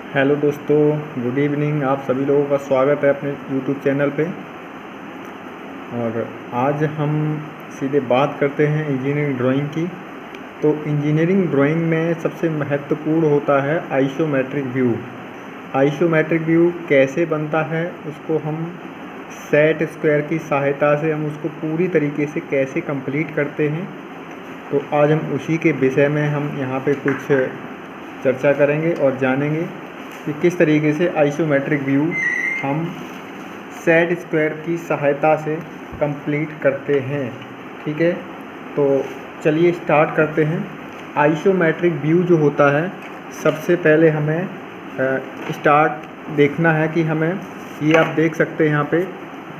Hello दोस्तों, good evening. आप सभी लोगों का स्वागत है अपने यूट्यूब चैनल पे। और आज हम सीधे बात करते हैं इंजीनियरिंग ड्राइंग की। तो इंजीनियरिंग ड्राइंग में सबसे महत्वपूर्ण होता है आइसोमेट्रिक व्यू। आइसोमेट्रिक व्यू कैसे बनता है, उसको हम सेट स्क्वायर की सहायता से हम उसको पूरी तरीके से कैसे कंप्लीट करते हैं। तो आज हम उसी के विषय में हम यहाँ पे कुछ चर्चा करेंगे और जानेंगे कि किस तरीके से आइसोमेट्रिक व्यू हम सेट स्क्वायर की सहायता से कंप्लीट करते हैं। ठीक है, तो चलिए स्टार्ट करते हैं। आइसोमेट्रिक व्यू जो होता है, सबसे पहले हमें स्टार्ट देखना है कि हमें ये आप देख सकते हैं यहाँ पे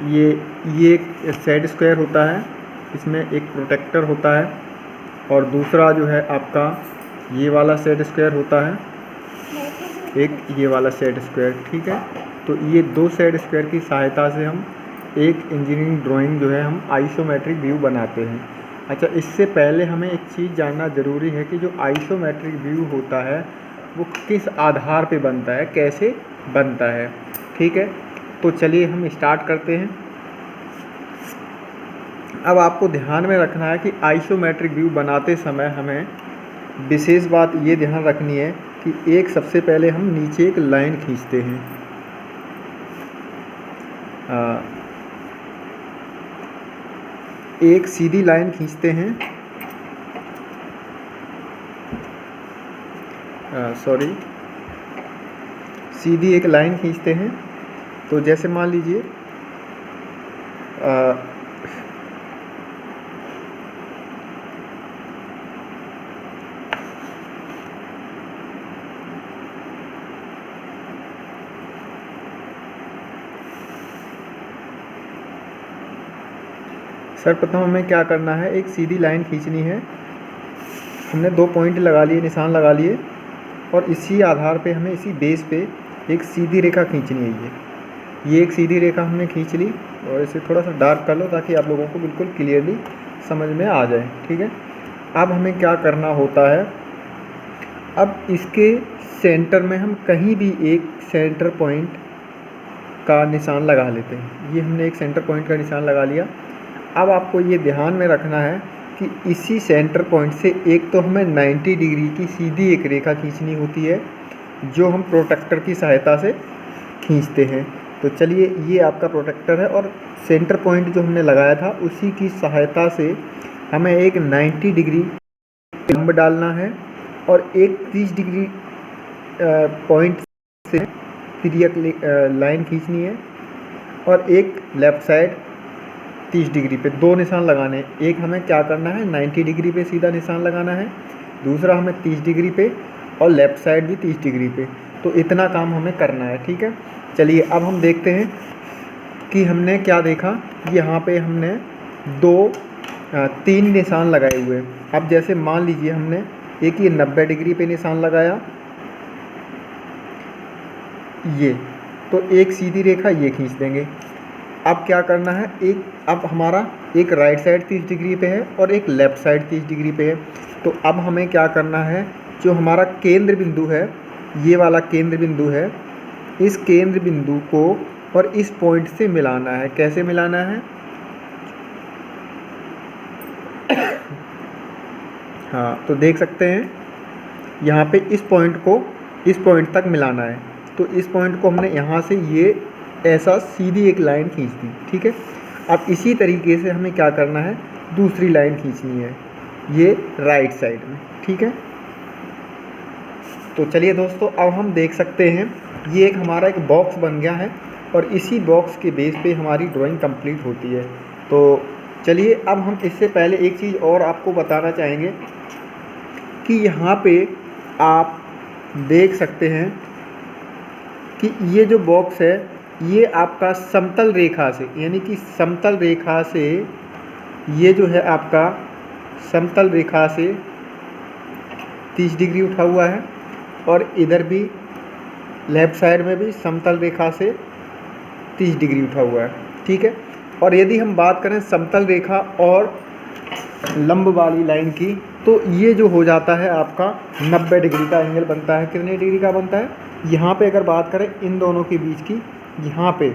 ये एक सेट स्क्वायर होता है, इसमें एक प्रोटेक्टर होता है और दूसरा जो है आपका ये वाला सेट स्क्वायर होता है, एक ये वाला सेट स्क्वायर। ठीक है, तो ये दो सेट स्क्वायर की सहायता से हम एक इंजीनियरिंग ड्राइंग जो है हम आइसोमेट्रिक व्यू बनाते हैं। अच्छा, इससे पहले हमें एक चीज़ जानना ज़रूरी है कि जो आइसोमेट्रिक व्यू होता है वो किस आधार पे बनता है, कैसे बनता है। ठीक है, तो चलिए हम स्टार्ट करते हैं। अब आपको ध्यान में रखना है कि आइसोमेट्रिक व्यू बनाते समय हमें विशेष बात ये ध्यान रखनी है कि एक सबसे पहले हम नीचे एक लाइन खींचते हैं। एक सीधी लाइन खींचते हैं, सीधी एक लाइन खींचते हैं। तो जैसे मान लीजिए सर्वप्रथम हमें क्या करना है, एक सीधी लाइन खींचनी है। हमने 2 पॉइंट लगा लिए, निशान लगा लिए और इसी आधार पे हमें इसी बेस पे एक सीधी रेखा खींचनी है। ये एक सीधी रेखा हमने खींच ली और इसे थोड़ा सा डार्क कर लो ताकि आप लोगों को बिल्कुल क्लियरली समझ में आ जाए। ठीक है, अब हमें क्या करना होता है, अब इसके सेंटर में हम कहीं भी एक सेंटर पॉइंट का निशान लगा लेते हैं। ये हमने एक सेंटर पॉइंट का निशान लगा लिया। अब आपको ये ध्यान में रखना है कि इसी सेंटर पॉइंट से एक तो हमें 90 डिग्री की सीधी एक रेखा खींचनी होती है जो हम प्रोटेक्टर की सहायता से खींचते हैं। तो चलिए, ये आपका प्रोटेक्टर है और सेंटर पॉइंट जो हमने लगाया था उसी की सहायता से हमें एक 90 डिग्री लंब डालना है और एक 30 डिग्री पॉइंट से तिर्यक लाइन खींचनी है और एक लेफ़्ट साइड 30 डिग्री पे 2 निशान लगाने हैं। एक हमें क्या करना है, 90 डिग्री पे सीधा निशान लगाना है, दूसरा हमें 30 डिग्री पे और लेफ़्ट साइड भी 30 डिग्री पे। तो इतना काम हमें करना है। ठीक है, चलिए अब हम देखते हैं कि हमने क्या देखा। यहाँ पे हमने 3 निशान लगाए हुए। अब जैसे मान लीजिए हमने एक ये 90 डिग्री पे निशान लगाया, ये तो एक सीधी रेखा ये खींच देंगे। अब क्या करना है, अब हमारा एक राइट साइड 30 डिग्री पे है और एक लेफ़्ट साइड 30 डिग्री पे है। तो अब हमें क्या करना है, जो हमारा केंद्र बिंदु है, ये वाला केंद्र बिंदु है, इस केंद्र बिंदु को और इस पॉइंट से मिलाना है। कैसे मिलाना है, हाँ, तो देख सकते हैं यहाँ पे इस पॉइंट को इस पॉइंट तक मिलाना है। तो इस पॉइंट को हमने यहाँ से ये ऐसा सीधी एक लाइन खींच दी। ठीक है, अब इसी तरीके से हमें क्या करना है, दूसरी लाइन खींचनी है ये राइट साइड में। ठीक है, तो चलिए दोस्तों, अब हम देख सकते हैं ये एक हमारा एक बॉक्स बन गया है और इसी बॉक्स के बेस पे हमारी ड्राइंग कंप्लीट होती है। तो चलिए, अब हम इससे पहले एक चीज़ और आपको बताना चाहेंगे कि यहाँ पे आप देख सकते हैं कि ये जो बॉक्स है ये आपका समतल रेखा से, यानी कि समतल रेखा से, ये जो है आपका समतल रेखा से 30 डिग्री उठा हुआ है और इधर भी लेफ़्ट साइड में भी समतल रेखा से 30 डिग्री उठा हुआ है। ठीक है, और यदि हम बात करें समतल रेखा और लंब वाली लाइन की, तो ये जो हो जाता है आपका 90 डिग्री का एंगल बनता है। कितने डिग्री का बनता है? यहाँ पे अगर बात करें इन दोनों के बीच की, यहाँ पे,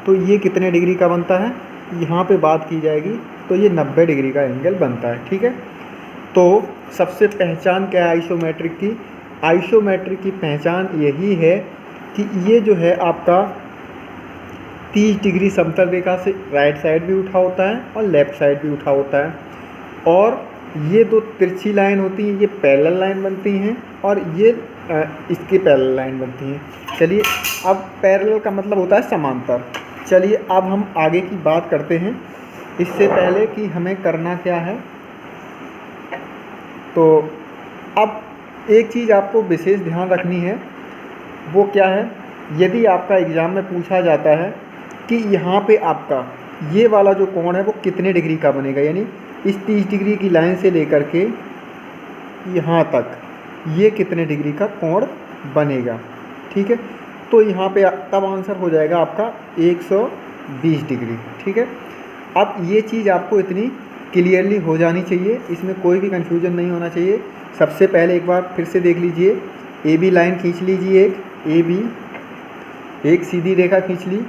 तो ये कितने डिग्री का बनता है? यहाँ पे बात की जाएगी तो ये 90 डिग्री का एंगल बनता है। ठीक है, तो सबसे पहचान क्या है आइसोमेट्रिक की? आइसोमेट्रिक की पहचान यही है कि ये जो है आपका 30 डिग्री समतल रेखा से राइट साइड भी उठा होता है और लेफ़्ट साइड भी उठा होता है, और ये दो तिरछी लाइन होती हैं, ये पैरेलल लाइन बनती हैं, और ये इसकी पैरेलल लाइन बनती हैं। चलिए, अब पैरेलल का मतलब होता है समांतर। चलिए अब हम आगे की बात करते हैं। इससे पहले कि हमें करना क्या है, तो अब एक चीज़ आपको विशेष ध्यान रखनी है, वो क्या है? यदि आपका एग्ज़ाम में पूछा जाता है कि यहाँ पे आपका ये वाला जो कोण है वो कितने डिग्री का बनेगा, यानी इस 30 डिग्री की लाइन से लेकर के यहाँ तक ये कितने डिग्री का कोण बनेगा। ठीक है, तो यहाँ पे तब आंसर हो जाएगा आपका 120 डिग्री। ठीक है, अब ये चीज़ आपको इतनी क्लियरली हो जानी चाहिए, इसमें कोई भी कन्फ्यूजन नहीं होना चाहिए। सबसे पहले एक बार फिर से देख लीजिए, ए बी लाइन खींच लीजिए, एक ए बी, एक सीधी रेखा खींच ली,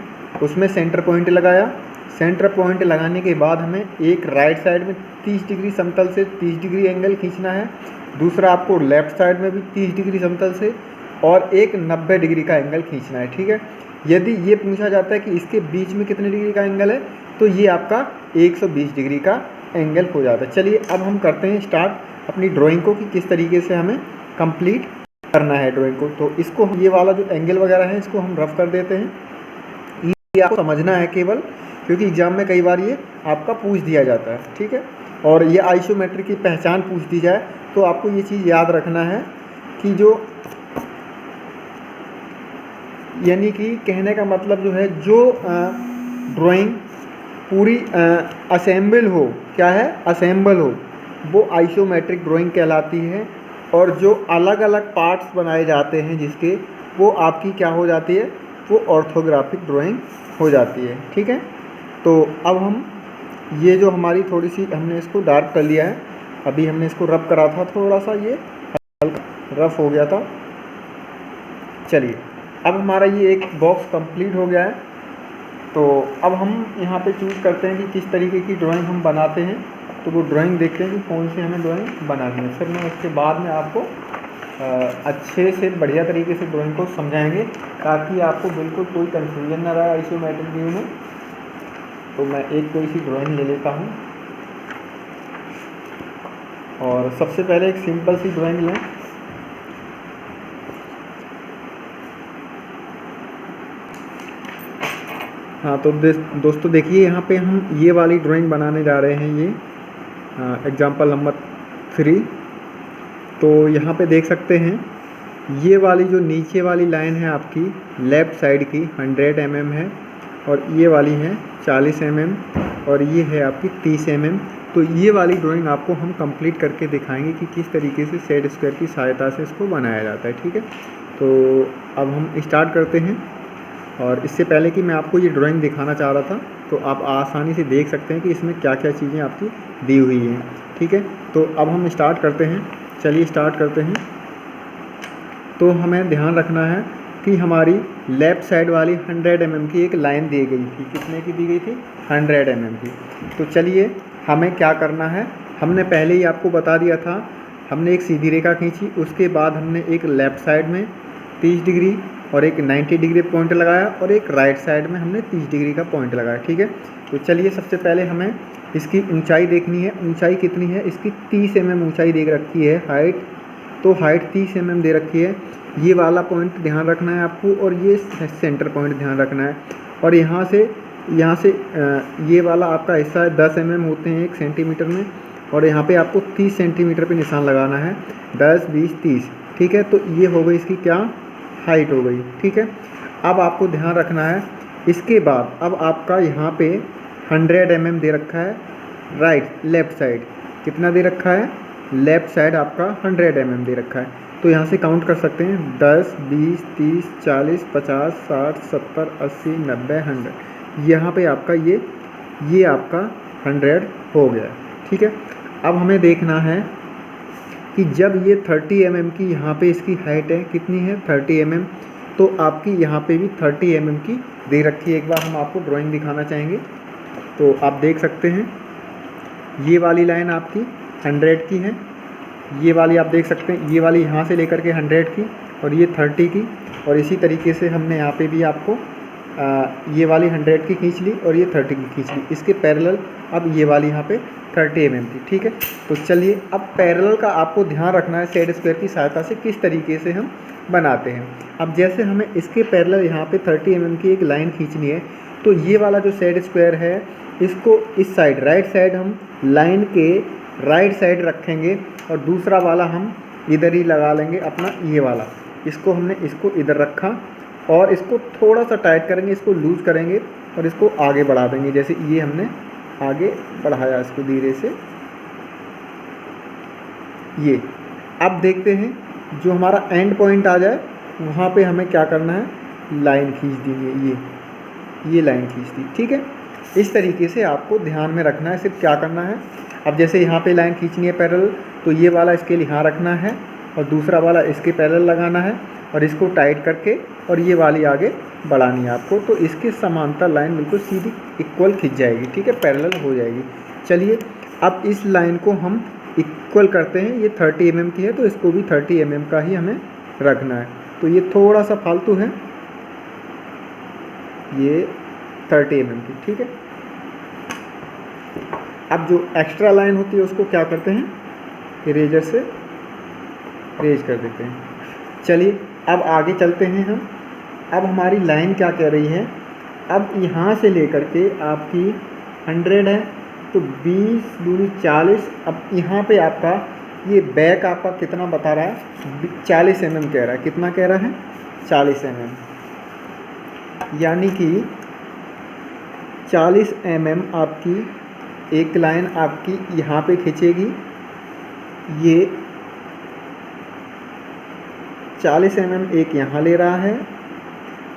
उसमें सेंटर पॉइंट लगाया। सेंटर पॉइंट लगाने के बाद हमें एक राइट साइड में 30 डिग्री समतल से 30 डिग्री एंगल खींचना है, दूसरा आपको लेफ़्ट साइड में भी 30 डिग्री समतल से, और एक 90 डिग्री का एंगल खींचना है। ठीक है, यदि ये पूछा जाता है कि इसके बीच में कितने डिग्री का एंगल है, तो ये आपका 120 डिग्री का एंगल हो जाता है। चलिए अब हम करते हैं स्टार्ट अपनी ड्राइंग को कि किस तरीके से हमें कंप्लीट करना है ड्राइंग को। तो इसको ये वाला जो एंगल वगैरह है इसको हम रफ कर देते हैं। ये आपको समझना है केवल, क्योंकि एग्ज़ाम में कई बार ये आपका पूछ दिया जाता है। ठीक है, और ये आइसोमेट्रिक की पहचान पूछ दी जाए तो आपको ये चीज़ याद रखना है कि जो, यानी कि कहने का मतलब जो है, जो ड्राइंग पूरी असेंबल हो, क्या है? असेंबल हो, वो आइसोमेट्रिक ड्राइंग कहलाती है। और जो अलग अलग पार्ट्स बनाए जाते हैं जिसके, वो आपकी क्या हो जाती है? वो ऑर्थोग्राफिक ड्राइंग हो जाती है। ठीक है, तो अब हम ये जो हमारी थोड़ी सी हमने इसको डार्क कर लिया है, अभी हमने इसको रफ करा था, थोड़ा सा ये हल्का रफ हो गया था। चलिए अब हमारा ये एक बॉक्स कंप्लीट हो गया है। तो अब हम यहाँ पे चूज़ करते हैं कि किस तरीके की ड्राइंग हम बनाते हैं। तो वो ड्राइंग देखते हैं कि कौन सी हमें ड्राइंग बनानी है। फिर मैं उसके बाद में आपको अच्छे से बढ़िया तरीके से ड्राइंग को समझाएंगे, ताकि आपको बिल्कुल कोई कन्फ्यूजन ना रहे आइसोमेट्रिक व्यू में। तो मैं एक कोई सी ड्राइंग ले लेता हूँ, और सबसे पहले एक सिंपल सी ड्राइंग लें। हाँ, तो दोस्तों देखिए, यहाँ पे हम ये वाली ड्राइंग बनाने जा रहे हैं। ये एग्जाम्पल नंबर 3। तो यहाँ पे देख सकते हैं, ये वाली जो नीचे वाली लाइन है आपकी लेफ़्ट साइड की 100 mm है, और ये वाली है 40 mm, और ये है आपकी 30 mm। तो ये वाली ड्राइंग आपको हम कंप्लीट करके दिखाएंगे कि किस तरीके से सेट स्क्वायर की सहायता से इसको बनाया जाता है। ठीक है, तो अब हम स्टार्ट करते हैं। और इससे पहले कि मैं आपको ये ड्राइंग दिखाना चाह रहा था, तो आप आसानी से देख सकते हैं कि इसमें क्या क्या चीज़ें आपकी दी हुई हैं। ठीक है, तो अब हम स्टार्ट करते हैं। चलिए स्टार्ट करते हैं। तो हमें ध्यान रखना है कि हमारी लेफ़्ट साइड वाली 100 mm की एक लाइन दी गई थी। कितने की दी गई थी? 100 mm की। तो चलिए हमें क्या करना है, हमने पहले ही आपको बता दिया था। हमने एक सीधी रेखा खींची, उसके बाद हमने एक लेफ़्ट साइड में 30 डिग्री और एक 90 डिग्री पॉइंट लगाया, और एक राइट साइड में हमने 30 डिग्री का पॉइंट लगाया। ठीक है, तो चलिए सबसे पहले हमें इसकी ऊंचाई देखनी है। ऊंचाई कितनी है इसकी? 30 mm ऊंचाई दे रखी है। हाइट, तो हाइट 30 mm दे रखी है। ये वाला पॉइंट ध्यान रखना है आपको, और ये सेंटर पॉइंट ध्यान रखना है। और यहाँ से ये वाला आपका हिस्सा है 10 mm होते हैं 1 सेंटीमीटर में, और यहाँ पे आपको 30 सेंटीमीटर पे निशान लगाना है। 10, 20, 30। ठीक है, तो ये हो गई इसकी क्या? हाइट हो गई। ठीक है, अब आपको ध्यान रखना है, इसके बाद अब आपका यहाँ पे 100 mm दे रखा है। लेफ़्ट साइड कितना दे रखा है? लेफ़्ट साइड आपका 100 mm दे रखा है। तो यहाँ से काउंट कर सकते हैं 10, 20, 30, 40, 50, 60, 70, 80, 90, 100। यहाँ पे आपका ये आपका 100 हो गया। ठीक है, अब हमें देखना है कि जब ये 30 mm की यहाँ पे इसकी हाइट है, कितनी है 30 mm, तो आपकी यहाँ पे भी 30 mm की दे रखी है। एक बार हम आपको ड्राइंग दिखाना चाहेंगे। तो आप देख सकते हैं ये वाली लाइन आपकी 100 की है, ये वाली आप देख सकते हैं, ये वाली यहाँ से लेकर के 100 की और ये 30 की, और इसी तरीके से हमने यहाँ पे भी आपको ये वाली 100 की खींच ली और ये 30 की खींच ली। इसके पैरेलल अब ये वाली यहाँ पे 30 mm की, ठीक है। तो चलिए अब पैरेलल का आपको ध्यान रखना है सेड स्क्वायर की सहायता से किस तरीके से हम बनाते हैं। अब जैसे हमें इसके पैरेलल यहाँ पे 30 mm की एक लाइन खींचनी है, तो ये वाला जो सेड स्क्वायर है इसको इस साइड राइट साइड हम लाइन के राइट साइड रखेंगे और दूसरा वाला हम इधर ही लगा लेंगे अपना ये वाला। इसको हमने इसको इधर रखा और इसको थोड़ा सा टाइट करेंगे, इसको लूज़ करेंगे और इसको आगे बढ़ा देंगे। जैसे ये हमने आगे बढ़ाया इसको धीरे से, ये अब देखते हैं जो हमारा एंड पॉइंट आ जाए वहाँ पे हमें क्या करना है, लाइन खींच दी है, ये लाइन खींच दी, ठीक है। इस तरीके से आपको ध्यान में रखना है। सिर्फ क्या करना है, अब जैसे यहाँ पे लाइन खींचनी है पैरेलल, तो ये वाला इसके यहाँ रखना है और दूसरा वाला इसके पैरेलल लगाना है और इसको टाइट करके और ये वाली आगे बढ़ानी है आपको। तो इसके समांतर लाइन बिल्कुल सीधी इक्वल खींच जाएगी, ठीक है, पैरेलल हो जाएगी। चलिए अब इस लाइन को हम इक्वल करते हैं। ये 30 mm की है तो इसको भी 30 mm का ही हमें रखना है। तो ये थोड़ा सा फालतू है, ये 30 mm की, ठीक है। अब जो एक्स्ट्रा लाइन होती है उसको क्या करते हैं, इरेजर से इरेज कर देते हैं। चलिए अब आगे चलते हैं हम। अब हमारी लाइन क्या कह रही है, अब यहाँ से लेकर के आपकी 100 है तो 20 दूनी 40। अब यहाँ पे आपका ये बैक आपका कितना बता रहा है, 40 mm कह रहा है। कितना कह रहा है, 40 mm, यानी कि 40 mm आपकी एक लाइन आपकी यहाँ पे खींचेगी। ये 40 mm एक यहाँ ले रहा है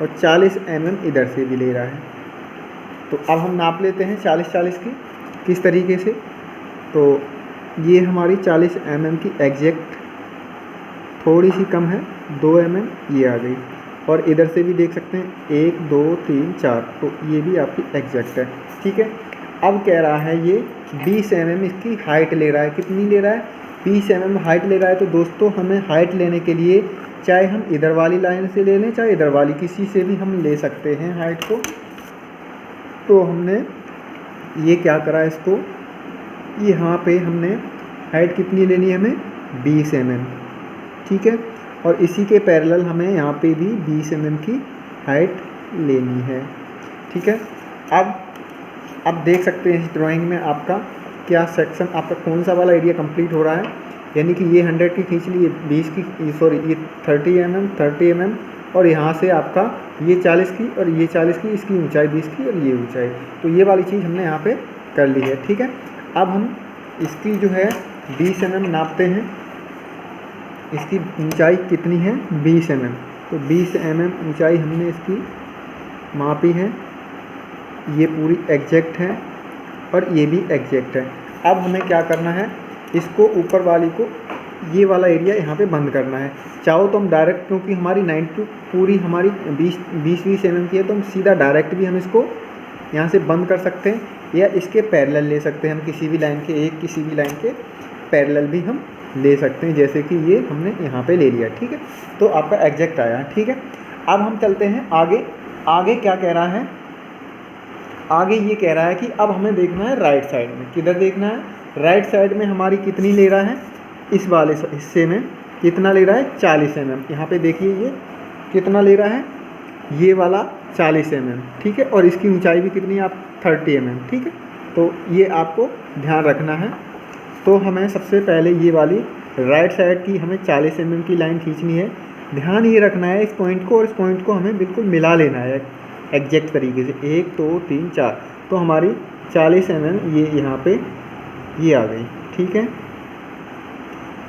और 40 mm इधर से भी ले रहा है। तो अब हम नाप लेते हैं 40-40 की किस तरीके से। तो ये हमारी 40 mm की एग्जैक्ट थोड़ी सी कम है, 2 mm ये आ गई। और इधर से भी देख सकते हैं 1 2 3 4, तो ये भी आपकी एग्जैक्ट है, ठीक है। अब कह रहा है ये 20 mm इसकी हाइट ले रहा है। कितनी ले रहा है, 20 mm हाइट ले रहा है। तो दोस्तों हमें हाइट लेने के लिए चाहे हम इधर वाली लाइन से ले लें चाहे इधर वाली, किसी से भी हम ले सकते हैं हाइट को। तो हमने ये क्या करा, इसको यहाँ पे हमने हाइट कितनी लेनी है, हमें 20 mm, ठीक है। और इसी के पैरेलल हमें यहाँ पे भी 20 mm की हाइट लेनी है, ठीक है। अब देख सकते हैं इस ड्राइंग में आपका क्या सेक्शन, आपका कौन सा वाला एरिया कंप्लीट हो रहा है। यानी कि ये 100 की खींच ली, ये 20 की, सॉरी ये 30 mm और यहाँ से आपका ये 40 की और ये 40 की, इसकी ऊंचाई 20 की और ये ऊंचाई। तो ये वाली चीज़ हमने यहाँ पे कर ली है, ठीक है। अब हम इसकी जो है 20 mm नापते हैं। इसकी ऊंचाई कितनी है, 20 mm। तो 20 mm ऊंचाई हमने इसकी मापी है। ये पूरी एग्जैक्ट है और ये भी एग्जैक्ट है। अब हमें क्या करना है, इसको ऊपर वाली को ये वाला एरिया यहाँ पे बंद करना है। चाहो तो हम डायरेक्ट, क्योंकि हमारी 90 पूरी हमारी 20 mm की है, तो हम सीधा डायरेक्ट भी हम इसको यहाँ से बंद कर सकते हैं या इसके पैरेलल ले सकते हैं। हम किसी भी लाइन के पैरेलल भी हम ले सकते हैं, जैसे कि ये हमने यहाँ पे ले लिया, ठीक है। तो आपका एग्जैक्ट आया, ठीक है। अब हम चलते हैं आगे। आगे क्या कह रहा है, आगे ये कह रहा है कि अब हमें देखना है राइट साइड में। किधर देखना है, राइट साइड में हमारी कितनी ले रहा है, इस वाले हिस्से में कितना ले रहा है, 40 mm। यहाँ पे देखिए ये कितना ले रहा है, ये वाला 40 mm, ठीक है। और इसकी ऊंचाई भी कितनी है, आप 30 mm, ठीक है। तो ये आपको ध्यान रखना है। तो हमें सबसे पहले ये वाली राइट साइड की हमें 40 mm की लाइन खींचनी है। ध्यान ये रखना है इस पॉइंट को और इस पॉइंट को हमें बिल्कुल मिला लेना है एग्जैक्ट तरीके से, 1 2 3 4। तो हमारी 40 mm ये यहाँ पे ये आ गई, ठीक है।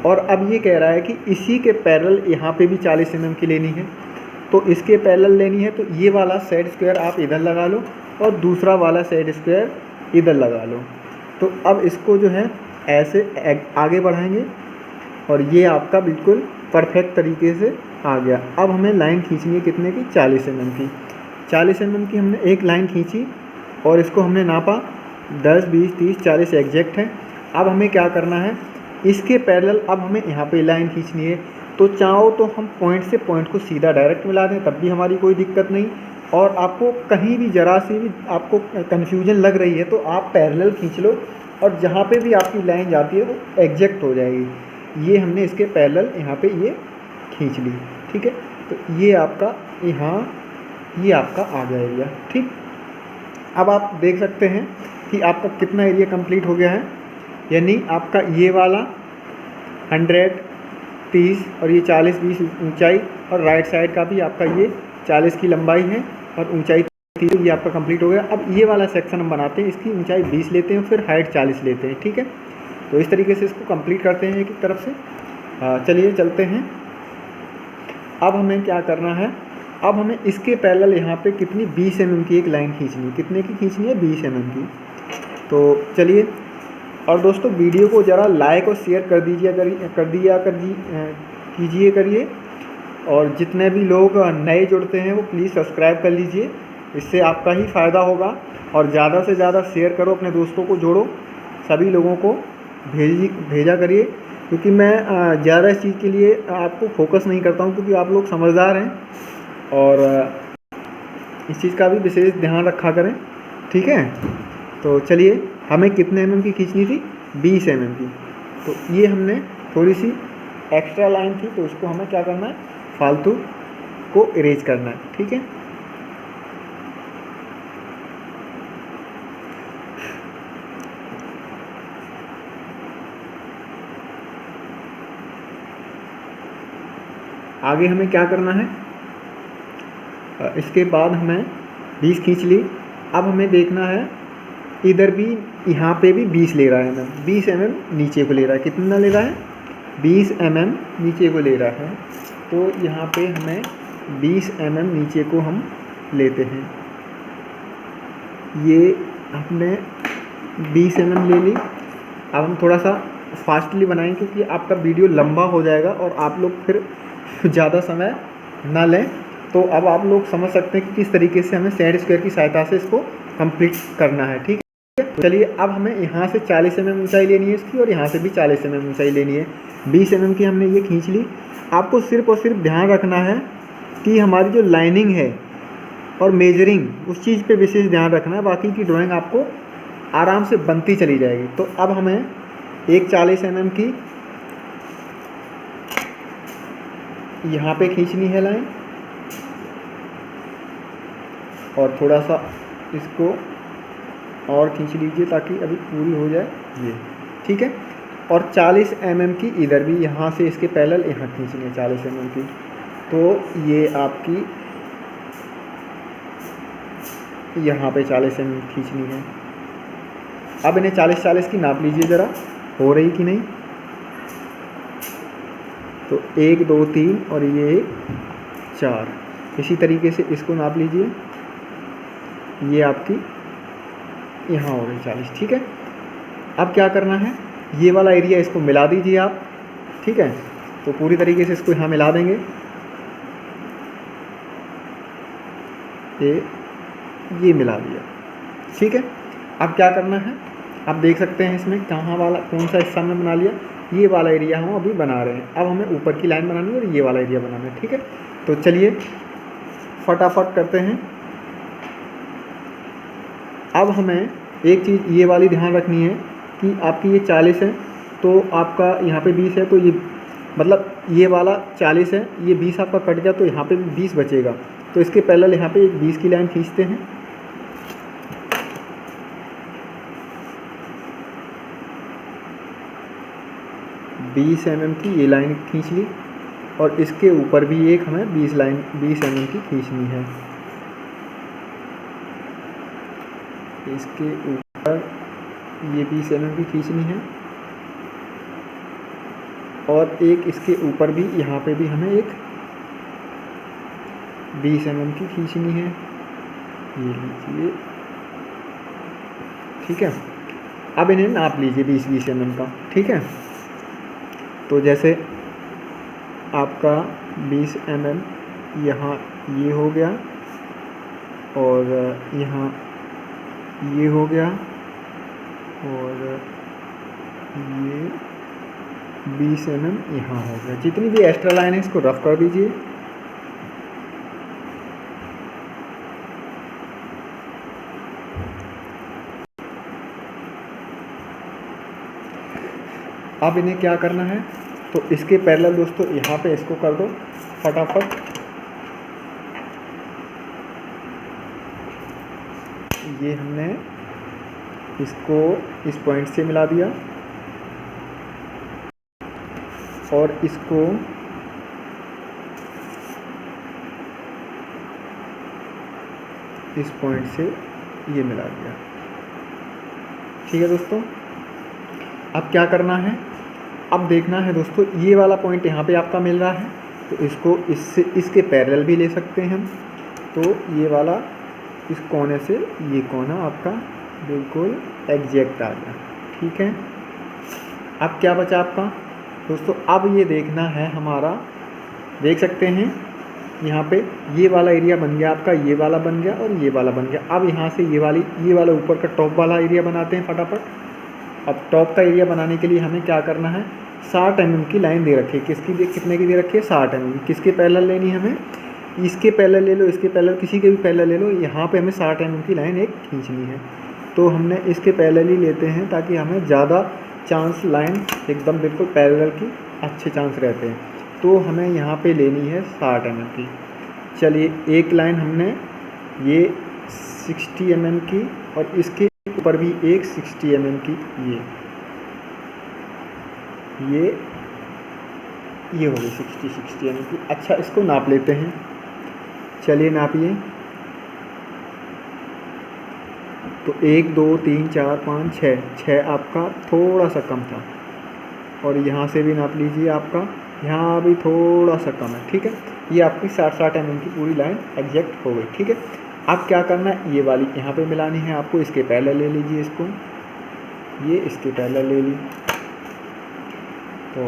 और अब ये कह रहा है कि इसी के पैरेलल यहाँ पे भी 40 mm की लेनी है। तो इसके पैरेलल लेनी है, तो ये वाला सेड स्क्वायर आप इधर लगा लो और दूसरा वाला सेड स्क्वायर इधर लगा लो। तो अब इसको जो है ऐसे आगे बढ़ाएंगे और ये आपका बिल्कुल परफेक्ट तरीके से आ गया। अब हमें लाइन खींचनी है कितने की, 40 mm की। 40 mm की हमने एक लाइन खींची और इसको हमने नापा 10, 20, 30, 40 एग्जैक्ट है। अब हमें क्या करना है, इसके पैरेलल अब हमें यहाँ पे लाइन खींचनी है। तो चाहो तो हम पॉइंट से पॉइंट को सीधा डायरेक्ट मिला दें, तब भी हमारी कोई दिक्कत नहीं। और आपको कहीं भी ज़रा सी भी आपको कन्फ्यूजन लग रही है तो आप पैरेलल खींच लो और जहाँ पे भी आपकी लाइन जाती है वो एग्जैक्ट हो जाएगी। ये हमने इसके पैरेलल यहाँ पे ये खींच ली, ठीक है। तो ये आपका यहाँ ये आपका आ गया एरिया, ठीक। अब आप देख सकते हैं कि आपका कितना एरिया कंप्लीट हो गया है, यानी आपका ये वाला 130 और ये 40, 20 ऊंचाई और राइट साइड का भी आपका ये 40 की लंबाई है और ऊंचाई 30, ये आपका कंप्लीट हो गया। अब ये वाला सेक्शन हम बनाते हैं, इसकी ऊंचाई 20 लेते हैं फिर हाइट 40 लेते हैं, ठीक है। तो इस तरीके से इसको कंप्लीट करते हैं एक एक तरफ से। चलिए चलते हैं। अब हमें क्या करना है, अब हमें इसके पैरेलल यहाँ पे कितनी 20 mm की एक लाइन खींचनी है। कितने की खींचनी है, 20 mm की। तो चलिए, और दोस्तों वीडियो को ज़रा लाइक और शेयर कर दीजिए, कीजिए करिए। और जितने भी लोग नए जुड़ते हैं वो प्लीज़ सब्सक्राइब कर लीजिए, इससे आपका ही फ़ायदा होगा। और ज़्यादा से ज़्यादा शेयर करो, अपने दोस्तों को जोड़ो, सभी लोगों को भेजा करिए, क्योंकि मैं ज़्यादा इस चीज़ के लिए आपको फोकस नहीं करता हूँ, क्योंकि आप लोग समझदार हैं और इस चीज़ का भी विशेष ध्यान रखा करें, ठीक है। तो चलिए, हमें कितने mm की खींचनी थी, 20 mm की। तो ये हमने थोड़ी सी एक्स्ट्रा लाइन थी, तो इसको हमें क्या करना है, फालतू को इरेज करना है, ठीक है। आगे हमें क्या करना है, इसके बाद हमें 20 खींच ली। अब हमें देखना है इधर भी, यहाँ पे भी 20 ले रहा है, 20 mm नीचे को ले रहा है। कितना ले रहा है, 20 mm नीचे को ले रहा है। तो यहाँ पे हमें 20 mm नीचे को हम लेते हैं। ये हमने 20 mm ले ली। अब हम थोड़ा सा फास्टली बनाएंगे, क्योंकि आपका वीडियो लंबा हो जाएगा और आप लोग फिर ज़्यादा समय ना लें। तो अब आप लोग समझ सकते हैं कि किस तरीके से हमें सेट स्क्वायर की सहायता से इसको कंप्लीट करना है, ठीक है। तो चलिए, अब हमें यहाँ से 40 mm ऊंचाई लेनी है इसकी, और यहाँ से भी 40 mm ऊंचाई लेनी है। 20 mm की हमने ये खींच ली। आपको सिर्फ और सिर्फ ध्यान रखना है कि हमारी जो लाइनिंग है और मेजरिंग, उस चीज़ पे विशेष ध्यान रखना है, बाकी की ड्राइंग आपको आराम से बनती चली जाएगी। तो अब हमें एक 40 mm की यहाँ पे खींचनी है लाइन, और थोड़ा सा इसको और खींच लीजिए ताकि अभी पूरी हो जाए ये, ठीक है। और 40 mm की इधर भी यहाँ से इसके पैरेलल यहाँ खींचनी है 40 mm की। तो ये आपकी यहाँ पे 40 mm खींचनी है। अब इन्हें 40-40 की नाप लीजिए ज़रा, हो रही कि नहीं। तो 1, 2, 3 और ये 4, इसी तरीके से इसको नाप लीजिए। ये आपकी यहाँ हो गई 40, ठीक है। अब क्या करना है, ये वाला एरिया इसको मिला दीजिए आप, ठीक है। तो पूरी तरीके से इसको यहाँ मिला देंगे। ये मिला दिया, ठीक है। अब क्या करना है, आप देख सकते हैं इसमें कहाँ वाला, कौन सा हिस्सा हमने बना लिया, ये वाला एरिया हम अभी बना रहे हैं। अब हमें ऊपर की लाइन बनानी है और ये वाला एरिया बनाना है, ठीक है। तो चलिए फटाफट करते हैं। अब हमें एक चीज़ ये वाली ध्यान रखनी है कि आपकी ये 40 है, तो आपका यहाँ पे 20 है, तो ये मतलब ये वाला 40 है, ये 20 आपका कट गया, तो यहाँ पे भी 20 बचेगा। तो इसके पहले यहाँ पे एक 20 की लाइन खींचते हैं। बीस mm की ये लाइन खींच ली, और इसके ऊपर भी एक हमें 20 mm की खींचनी है। इसके ऊपर ये 20 mm की खींचनी है, और एक इसके ऊपर भी, यहाँ पे भी हमें एक 20 mm की खींचनी है। ये लीजिए, ठीक है। अब इन्हें नाप लीजिए 20-20 mm का, ठीक है। तो जैसे आपका 20 mm यहाँ ये हो गया और यहाँ ये हो गया और ये 20 mm यहाँ हो गया। जितनी भी एक्स्ट्रा लाइन है इसको रफ कर दीजिए। अब इन्हें क्या करना है, तो इसके पैरेलल दोस्तों यहाँ पे इसको कर दो फटाफट। ये हमने इसको इस पॉइंट से मिला दिया और इसको इस पॉइंट से ये मिला दिया। ठीक है दोस्तों, अब क्या करना है, अब देखना है दोस्तों ये वाला पॉइंट यहाँ पे आपका मिल रहा है तो इसको इससे इसके पैरेलल भी ले सकते हैं हम। तो ये वाला इस कोने से ये कोना आपका बिल्कुल एग्जैक्ट आ गया। ठीक है, अब क्या बचा आपका दोस्तों, अब ये देखना है हमारा, देख सकते हैं यहाँ पे ये वाला एरिया बन गया आपका, ये वाला बन गया और ये वाला बन गया। अब यहाँ से ये वाला ऊपर का टॉप वाला एरिया बनाते हैं फटाफट। अब टॉप का एरिया बनाने के लिए हमें क्या करना है, 60 mm की लाइन दे रखी है। कितने की दे रखी है, 60 mm। किसके पैरेलल लेनी है हमें, इसके पैरेलल ले लो, इसके पैरेलल, किसी के भी पैरेलल ले लो। यहाँ पे हमें 60 mm की लाइन एक खींचनी है तो हमने इसके पैरेलल ही लेते हैं ताकि हमें ज़्यादा चांस लाइन एकदम बिल्कुल पैरेलल की अच्छे चांस रहते हैं। तो हमें यहाँ पे लेनी है 60 mm की। चलिए एक लाइन हमने ये 60 mm की और इसके ऊपर भी एक 60 mm की ये होगी 60 mm की। अच्छा, इसको नाप लेते हैं। चलिए नापिए। तो 1 2 3 4 5 6 आपका थोड़ा सा कम था और यहाँ से भी नाप लीजिए, आपका यहाँ भी थोड़ा सा कम है। ठीक है, ये आपकी 60 mm की पूरी लाइन एग्जैक्ट हो गई। ठीक है, अब क्या करना है, ये वाली यहाँ पे मिलानी है आपको। इसके पैरेलल ले लीजिए इसको, ये इसके पैरेलल ले ली। तो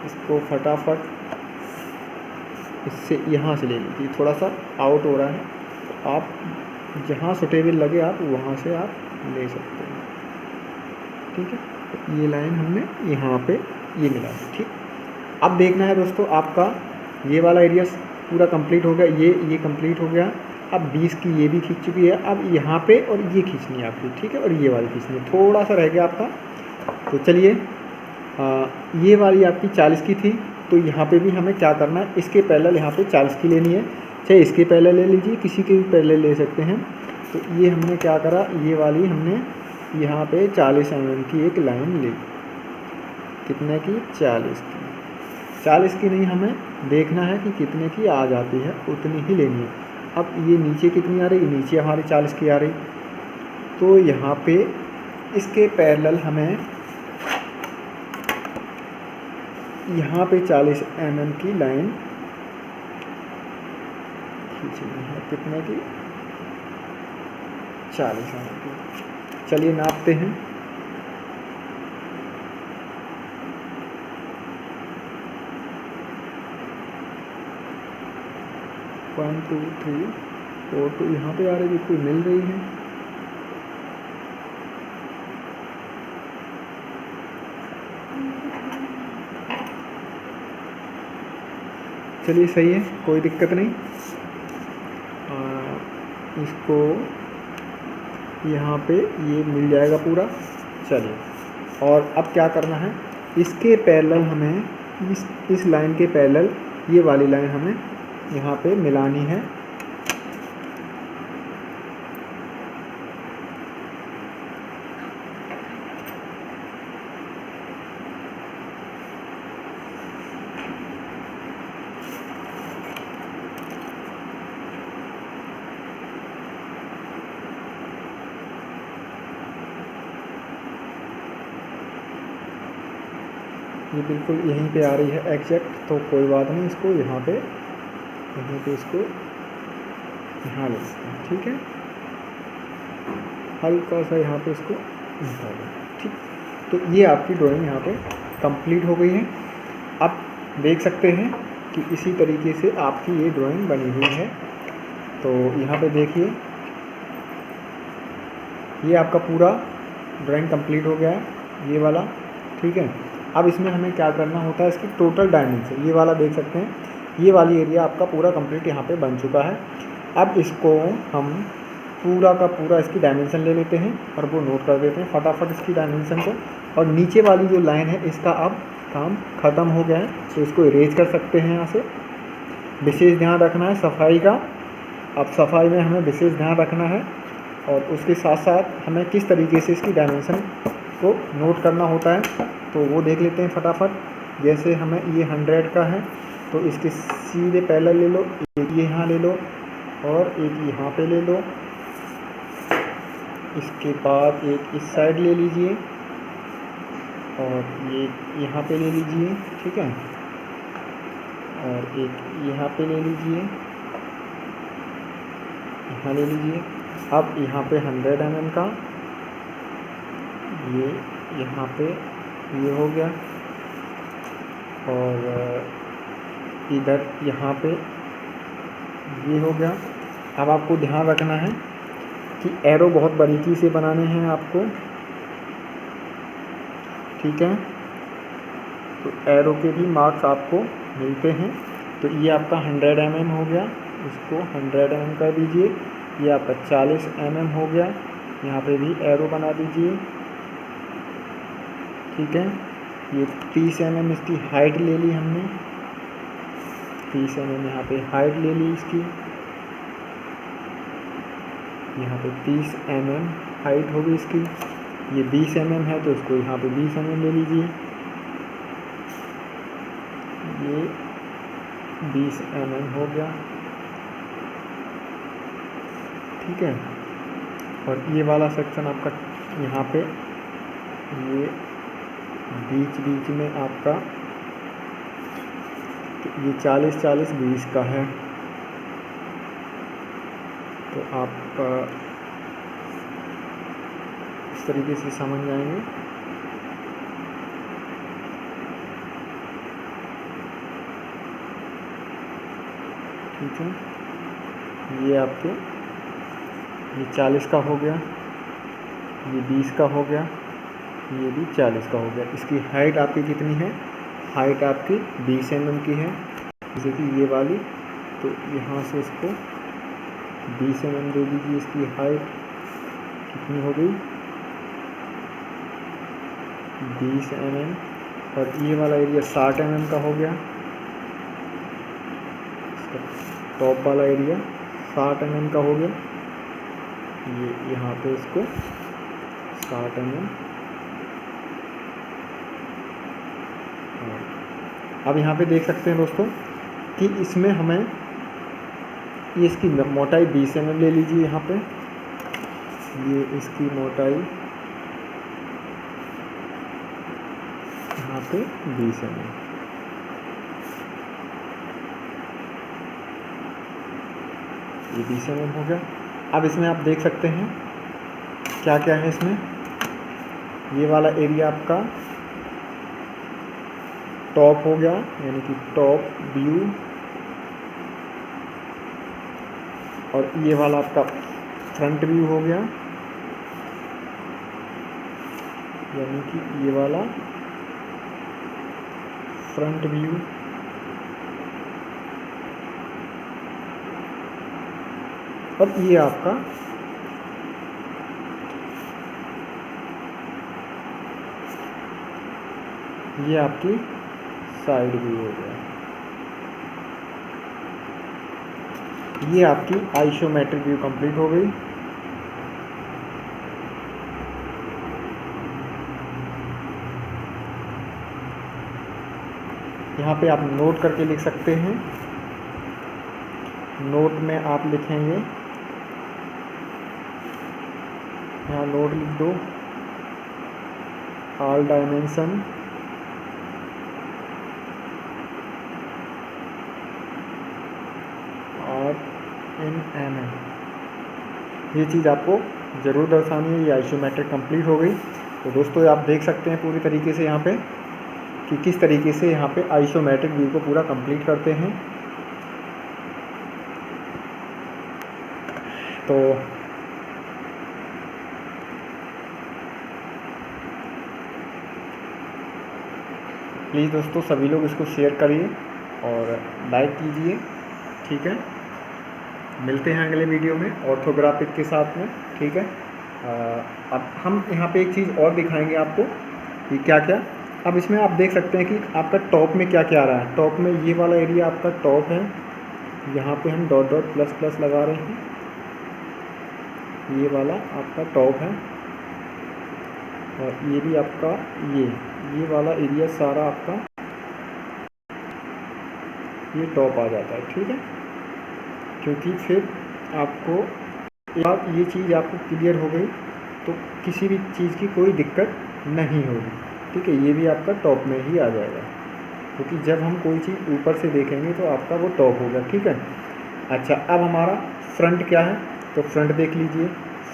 इसको फटाफट इससे यहाँ से ले लीजिए, थोड़ा सा आउट हो रहा है, आप जहाँ सुटेबल लगे आप वहाँ से आप ले सकते हैं। ठीक है, तो ये लाइन हमने यहाँ पे ये मिला है। ठीक, अब देखना है दोस्तों आपका ये वाला एरिया पूरा कंप्लीट हो गया, ये कंप्लीट हो गया। अब 20 की ये भी खींच चुकी है, अब यहाँ पे और ये खींचनी है आपकी। ठीक है, और ये वाली खींचनी है, थोड़ा सा रह गया आपका। तो चलिए ये वाली आपकी 40 की थी तो यहाँ पे भी हमें क्या करना है, इसके पैरेलल यहाँ पे 40 की लेनी है। चाहे इसके पैरेलल ले लीजिए, किसी के भी पैरेलल ले सकते हैं। तो ये हमने क्या करा, ये वाली हमने यहाँ पे 40 mm की एक लाइन ली। कितने की, 40 की। 40 की नहीं, हमें देखना है कि कितने की आ जाती है, उतनी ही लेनी है। अब ये नीचे कितनी आ रही, नीचे हमारी 40 की आ रही। तो यहाँ पे इसके पैरेलल हमें यहाँ पे 40 mm की लाइन खींचनी है। कितने की, 40 mm की। चलिए नापते हैं। वन टू थ्री फोर, तो यहाँ पे आ रही बिल्कुल मिल रही है। चलिए सही है, कोई दिक्कत नहीं। इसको यहाँ पे ये मिल जाएगा पूरा। चलिए, और अब क्या करना है, इसके पैरेलल हमें इस लाइन के पैरेलल ये वाली लाइन हमें यहाँ पे मिलानी है। ये बिल्कुल यहीं पे आ रही है एग्जैक्ट, तो कोई बात नहीं, इसको यहाँ पे इसको यहाँ ले सकते हैं। ठीक है, हल्का सा यहाँ पे इसको निकाल दें। ठीक, तो ये आपकी ड्राइंग यहाँ पे कंप्लीट हो गई है। अब देख सकते हैं कि इसी तरीके से आपकी ये ड्राइंग बनी हुई है। तो यहाँ पे देखिए, ये आपका पूरा ड्राइंग कंप्लीट हो गया है, ये वाला, ठीक है। अब इसमें हमें क्या करना होता है, इसकी टोटल डायमेंशन, ये वाला देख सकते हैं, ये वाली एरिया आपका पूरा कंप्लीट यहाँ पे बन चुका है। अब इसको हम पूरा का पूरा इसकी डायमेंशन ले लेते हैं और वो नोट कर देते हैं फटाफट इसकी डायमेंशन को। और नीचे वाली जो लाइन है इसका अब काम ख़त्म हो गया है, तो इसको इरेज कर सकते हैं यहाँ से। विशेष ध्यान रखना है सफाई का, अब सफाई में हमें विशेष ध्यान रखना है, और उसके साथ साथ हमें किस तरीके से इसकी डायमेंशन को नोट करना होता है तो वो देख लेते हैं फटाफट। जैसे हमें ये 100 का है तो इसके सीधे पैरेलल ले लो, एक यहाँ ले लो और एक यहाँ पे ले लो, इसके बाद एक इस साइड ले लीजिए और ये यहाँ पे ले लीजिए, ठीक है, और एक यहाँ पे ले लीजिए, यहाँ ले लीजिए। अब यहाँ पे 100 mm का ये यहाँ पे ये हो गया, और इधर यहाँ पे ये हो गया। अब आपको ध्यान रखना है कि एरो बहुत बारीकी से बनाने हैं आपको, ठीक है, तो एरो के भी मार्क्स आपको मिलते हैं। तो ये आपका 100 mm हो गया, इसको 100 mm कर दीजिए। ये आपका 40 mm हो गया, यहाँ पे भी एरो बना दीजिए, ठीक है। ये 30 mm इसकी हाइट ले ली हमने, 30 mm यहाँ पे हाइट ले ली इसकी, यहाँ पे 30 mm हाइट होगी इसकी। ये 20 mm है तो इसको यहाँ पे 20 mm ले लीजिए, ये 20 mm हो गया, ठीक है। और ये वाला सेक्शन आपका यहाँ पे ये बीच बीच में आपका ये 40-40-20 का है, तो आप इस तरीके से समझ जाएंगे। ठीक है, ये आपके ये 40 का हो गया, ये 20 का हो गया, ये भी 40 का हो गया। इसकी हाइट आपकी कितनी है, हाइट आपकी 20 mm की है, जैसे कि ये वाली, तो यहाँ से इसको 20 mm दे दीजिए। इसकी हाइट कितनी हो गई, 20 mm। और ये वाला एरिया 60 mm का हो गया, टॉप वाला एरिया 60 mm का हो गया। ये यहाँ पे इसको 60 mm। अब यहाँ पे देख सकते हैं दोस्तों कि इसमें हमें ये इसकी मोटाई 20 mm ले लीजिए। यहाँ पे ये इसकी मोटाई यहाँ पे 20 mm, ये 20 mm हो गया। अब इसमें आप देख सकते हैं क्या क्या है इसमें। ये वाला एरिया आपका टॉप हो गया, यानी कि टॉप व्यू, और ये वाला आपका फ्रंट व्यू हो गया, यानी कि ये वाला फ्रंट व्यू। और ये आपका ये आपकी साइड व्यू हो गया। ये आपकी आइसोमेट्रिक व्यू कंप्लीट हो गई। यहाँ पे आप नोट करके लिख सकते हैं। नोट में आप लिखेंगे, यहाँ नोट लिख दो, ऑल डायमेंशन और इन mm। ये चीज़ आपको ज़रूर दर्शानी है। ये आइसोमेट्रिक कंप्लीट हो गई। तो दोस्तों आप देख सकते हैं पूरी तरीके से यहाँ पे कि किस तरीके से यहाँ पे आइसोमेट्रिक व्यू को पूरा कंप्लीट करते हैं। तो प्लीज़ दोस्तों सभी लोग इसको शेयर करिए और लाइक कीजिए, ठीक है। मिलते हैं अगले वीडियो में ऑर्थोग्राफिक के साथ में, ठीक है। अब हम यहाँ पे एक चीज़ और दिखाएंगे आपको कि क्या क्या। अब इसमें आप देख सकते हैं कि आपका टॉप में क्या क्या आ रहा है। टॉप में ये वाला एरिया आपका टॉप है, यहाँ पे हम डॉट डॉट प्लस प्लस लगा रहे हैं, ये वाला आपका टॉप है। और ये भी आपका ये वाला एरिया सारा आपका ये टॉप आ जाता है, ठीक है। क्योंकि फिर आपको ये चीज़ आपको क्लियर हो गई तो किसी भी चीज़ की कोई दिक्कत नहीं होगी, ठीक है। ये भी आपका टॉप में ही आ जाएगा, क्योंकि जब हम कोई चीज़ ऊपर से देखेंगे तो आपका वो टॉप होगा, ठीक है। अच्छा, अब हमारा फ्रंट क्या है, तो फ्रंट देख लीजिए।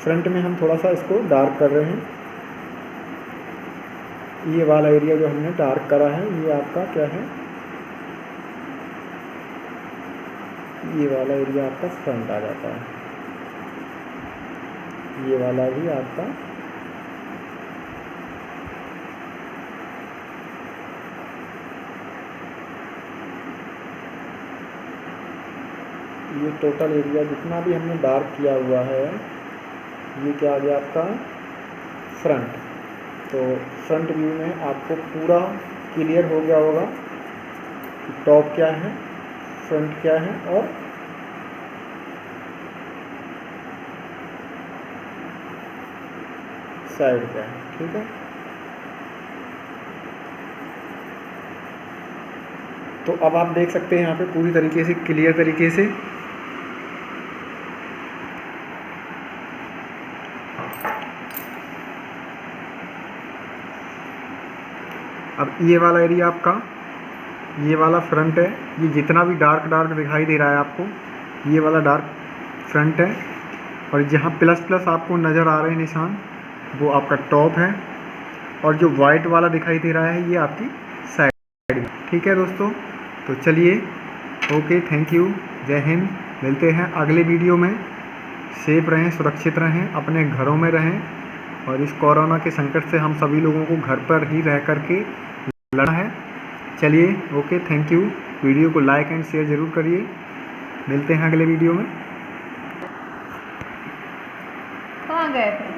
फ्रंट में हम थोड़ा सा इसको डार्क कर रहे हैं। ये वाला एरिया जो हमने डार्क करा है ये आपका क्या है, ये वाला एरिया आपका फ्रंट आ जाता है। ये वाला भी आपका ये टोटल एरिया जितना भी हमने डार्क किया हुआ है ये क्या आ गया आपका फ्रंट। तो फ्रंट व्यू में आपको पूरा क्लियर हो गया होगा कि टॉप क्या है, फ्रंट क्या है और साइड क्या है, ठीक है। तो अब आप देख सकते हैं यहाँ पे पूरी तरीके से क्लियर तरीके से अब ये वाला एरिया आपका ये वाला फ्रंट है। ये जितना भी डार्क डार्क दिखाई दे रहा है आपको ये वाला डार्क फ्रंट है। और जहाँ प्लस प्लस आपको नज़र आ रहे हैं निशान वो आपका टॉप है। और जो वाइट वाला दिखाई दे रहा है ये आपकी साइड, ठीक है दोस्तों। तो चलिए, ओके, थैंक यू, जय हिंद। मिलते हैं अगले वीडियो में। सेफ रहें, सुरक्षित रहें, अपने घरों में रहें। और इस कोरोना के संकट से हम सभी लोगों को घर पर ही रह कर के लड़ना है। चलिए, ओके, थैंक यू। वीडियो को लाइक एंड शेयर ज़रूर करिए। मिलते हैं अगले वीडियो में। कहाँ गए थे?